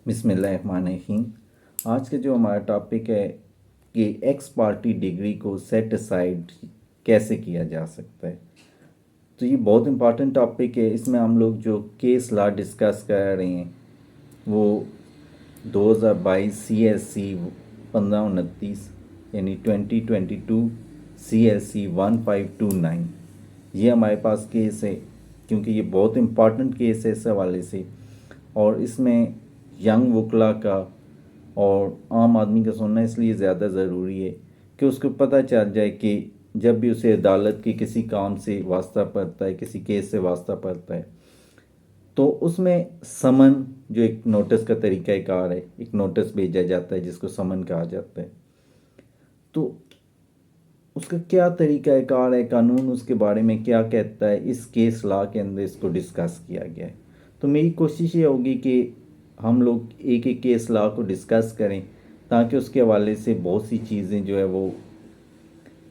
بسم اللہ الرحمن الرحیم۔ آج کا جو ہمارا ٹاپک ہے کہ ایکس پارٹی ڈگری کو سیٹ اسائڈ کیسے کیا جا سکتا ہے، تو یہ بہت امپارٹنٹ ٹاپک ہے۔ اس میں ہم لوگ جو کیس لا ڈسکس کر رہے ہیں وہ 2022 سی ایس سی 1529 یعنی 2022 سی ایس سی 1529 یہ ہمارے پاس کیس ہے، کیونکہ یہ بہت امپارٹنٹ کیس ہے اس حوالے سے، اور اس میں ینگ وکلا کا اور عام آدمی کا سننا اس لیے زیادہ ضروری ہے کہ اس کو پتہ چل جائے کہ جب بھی اسے عدالت کے کسی کام سے واسطہ پڑتا ہے، کسی کیس سے واسطہ پڑتا ہے، تو اس میں سمن جو ایک نوٹس کا طریقہ کار ہے، ایک نوٹس بھیجا جاتا ہے جس کو سمن کہا جاتا ہے، تو اس کا کیا طریقہ کار ہے، قانون اس کے بارے میں کیا کہتا ہے، اس کیس لا کے اندر اس کو ڈسکس کیا گیا ہے۔ تو میری کوشش یہ ہوگی کہ ہم لوگ ایک ایک کیس لا کو ڈسکس کریں تاکہ اس کے حوالے سے بہت سی چیزیں جو ہے وہ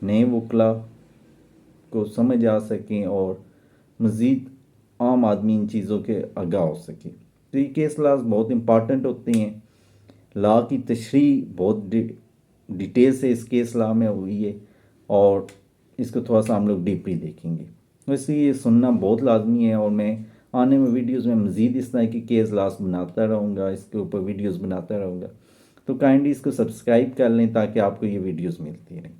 نئے وکلا کو سمجھ آ سکیں اور مزید عام آدمی ان چیزوں کے آگاہ ہو سکے۔ تو یہ کیس لاز بہت امپارٹنٹ ہوتے ہیں، لا کی تشریح بہت ڈیٹیل سے اس کیس لا میں ہوئی ہے اور اس کو تھوڑا سا ہم لوگ ڈیپلی دیکھیں گے، اس لیے یہ سننا بہت لازمی ہے، اور میں آنے میں ویڈیوز میں مزید اس طرح کی کیس لاس بناتا رہوں گا، اس کے اوپر ویڈیوز بناتا رہوں گا، تو کائنڈلی اس کو سبسکرائب کر لیں تاکہ آپ کو یہ ویڈیوز ملتی رہیں۔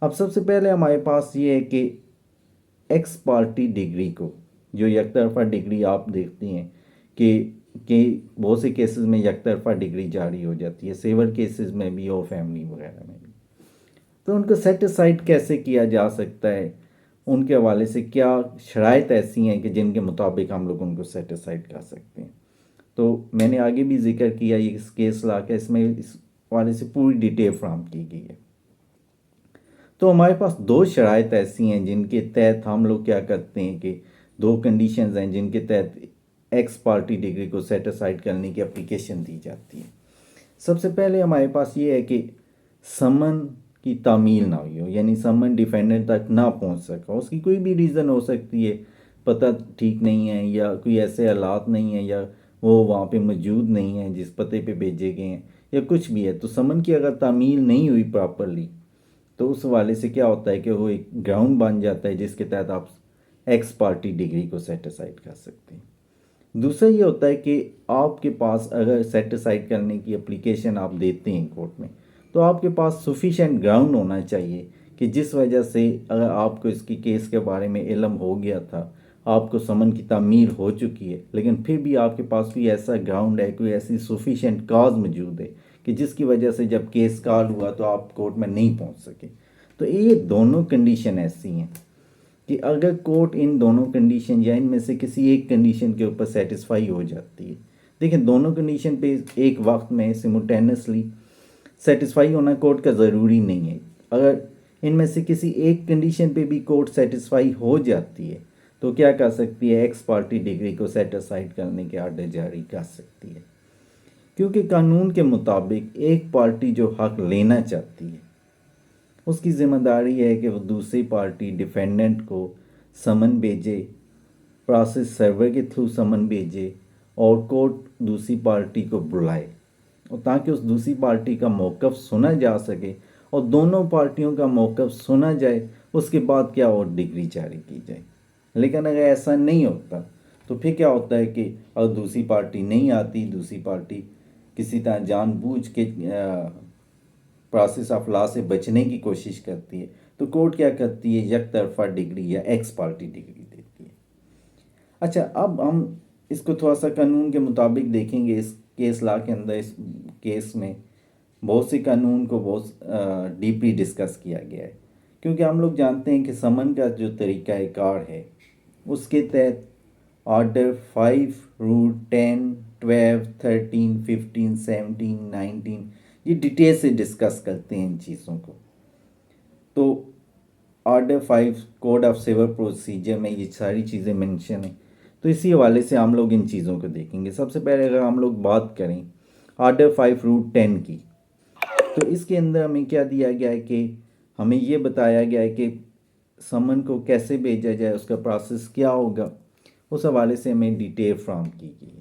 اب سب سے پہلے ہمارے پاس یہ ہے کہ ایکس پارٹی ڈگری کو، جو یک طرفہ ڈگری آپ دیکھتے ہیں کہ بہت سے کیسز میں یک طرفہ ڈگری جاری ہو جاتی ہے، سیور کیسز میں بھی اور فیملی وغیرہ میں بھی، تو ان کو سیٹ اسائڈ کیسے کیا جا سکتا ہے، ان کے حوالے سے کیا شرائط ایسی ہیں کہ جن کے مطابق ہم لوگ ان کو سیٹ اسائڈ کر سکتے ہیں۔ تو میں نے آگے بھی ذکر کیا یہ اس کیس لا کے، اس میں اس حوالے سے پوری ڈیٹیل فراہم کی گئی ہے۔ تو ہمارے پاس دو شرائط ایسی ہیں جن کے تحت ہم لوگ کیا کرتے ہیں کہ دو کنڈیشنز ہیں جن کے تحت ایکس پارٹی ڈگری کو سیٹ اسائڈ کرنے کی اپلیکیشن دی جاتی ہے۔ سب سے پہلے ہمارے پاس یہ ہے کہ سمن کی تعمیل نہ ہوئی ہو، یعنی سمن ڈیفینڈنٹ تک نہ پہنچ سکا، اس کی کوئی بھی ریزن ہو سکتی ہے، پتہ ٹھیک نہیں ہے یا کوئی ایسے حالات نہیں ہیں یا وہ وہاں پہ موجود نہیں ہیں جس پتے پہ بھیجے گئے ہیں یا کچھ بھی ہے، تو سمن کی اگر تعمیل نہیں ہوئی پراپرلی تو اس حوالے سے کیا ہوتا ہے کہ وہ ایک گراؤنڈ بن جاتا ہے جس کے تحت آپ ایکس پارٹی ڈگری کو سیٹ اسائڈ کر سکتے ہیں۔ دوسرا یہ ہوتا ہے کہ آپ کے پاس اگر سیٹ اسائڈ کرنے کی اپلیکیشن آپ دیتے ہیں کورٹ میں، تو آپ کے پاس سفیشینٹ گراؤنڈ ہونا چاہیے کہ جس وجہ سے اگر آپ کو اس کی کیس کے بارے میں علم ہو گیا تھا، آپ کو سمن کی تعمیل ہو چکی ہے، لیکن پھر بھی آپ کے پاس کوئی ایسا گراؤنڈ ہے، کوئی ایسی سفیشینٹ کاز موجود ہے کہ جس کی وجہ سے جب کیس کال ہوا تو آپ کورٹ میں نہیں پہنچ سکے۔ تو یہ دونوں کنڈیشن ایسی ہیں کہ اگر کورٹ ان دونوں کنڈیشن یا ان میں سے کسی ایک کنڈیشن کے اوپر سیٹسفائی ہو جاتی ہے، دیکھیں دونوں کنڈیشن پہ ایک وقت میں سملٹینسلی سیٹسفائی ہونا کورٹ کا ضروری نہیں ہے، اگر ان میں سے کسی ایک کنڈیشن پہ بھی کورٹ سیٹسفائی ہو جاتی ہے تو کیا کر سکتی ہے، ایکس پارٹی ڈگری کو سیٹ اسائڈ کرنے کے آرڈر جاری کر سکتی ہے، کیونکہ قانون کے مطابق ایک پارٹی جو حق لینا چاہتی ہے اس کی ذمہ داری ہے کہ وہ دوسری پارٹی ڈیفینڈنٹ کو سمن بھیجے، پروسیس سرور کے تھرو سمن بھیجے اور کورٹ دوسری پارٹی کو بلائے، اور تاکہ اس دوسری پارٹی کا موقف سنا جا سکے اور دونوں پارٹیوں کا موقف سنا جائے، اس کے بعد کیا اور ڈگری جاری کی جائے۔ لیکن اگر ایسا نہیں ہوتا تو پھر کیا ہوتا ہے کہ اگر دوسری پارٹی نہیں آتی، دوسری پارٹی کسی طرح جان بوجھ کے پروسیس آف لا سے بچنے کی کوشش کرتی ہے تو کورٹ کیا کرتی ہے، یک طرفہ ڈگری یا ایکس پارٹی ڈگری دیتی ہے۔ اچھا، اب ہم اس کو تھوڑا سا قانون کے مطابق دیکھیں گے۔ اس کیس لا کے اندر اس کیس میں بہت سے قانون کو بہت ڈیپلی ڈسکس کیا گیا ہے، کیونکہ ہم لوگ جانتے ہیں کہ سمن کا جو طریقہ کار ہے اس کے تحت آرڈر 5 رول 10 12 13 15 17 19 یہ ڈیٹیل سے ڈسکس کرتے ہیں ان چیزوں کو۔ تو order 5 code of civil procedure میں یہ ساری چیزیں منشن ہیں، تو اسی حوالے سے ہم لوگ ان چیزوں کو دیکھیں گے۔ سب سے پہلے اگر ہم لوگ بات کریں آرڈر 5 رول 10 کی، تو اس کے اندر ہمیں کیا دیا گیا ہے کہ ہمیں یہ بتایا گیا ہے کہ سمن کو کیسے بھیجا جائے، اس کا پروسیس کیا ہوگا، اس حوالے سے ہمیں ڈیٹیل فراہم کی گئی ہے۔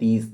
30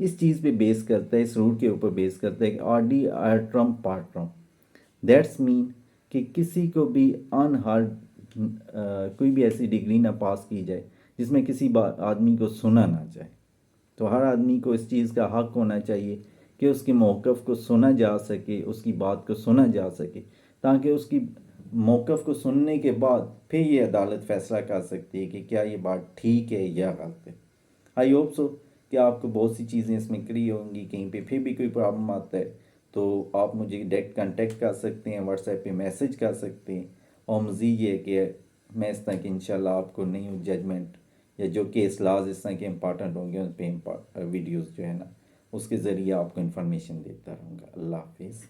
اس چیز پہ بیس کرتا ہے، اس رول کے اوپر بیس کرتا ہے کہ آر ڈی آرٹرم پارٹرم، دیٹس مین کہ کسی کو بھی کوئی بھی ایسی ڈگری نہ پاس کی جائے جس میں کسی آدمی کو سنا نہ جائے. تو ہر آدمی کو اس چیز کا حق ہونا چاہیے کہ اس کے موقف کو سنا جا سکے، اس کی بات کو سنا جا سکے، تاکہ اس کی موقف کو سننے کے بعد پھر یہ عدالت فیصلہ کر سکتی ہے کہ کیا یہ بات ٹھیک ہے یا غلط ہے. آئی ہوپ سو کہ آپ کو بہت سی چیزیں اس میں کلیئر ہوں گی. کہیں پہ پھر بھی کوئی پرابلم آتا ہے تو آپ مجھے ڈائریکٹ کانٹیکٹ کر سکتے ہیں، واٹس ایپ پہ میسج کر سکتے ہیں. اور مزید یہ کہ میں اس طرح کی انشاءاللہ آپ کو نیو ججمنٹ یا جو کیس لاز اس طرح کے امپارٹنٹ ہوں گے ان پہ ویڈیوز جو ہے نا اس کے ذریعے آپ کو انفارمیشن دیتا رہوں گا. اللہ حافظ.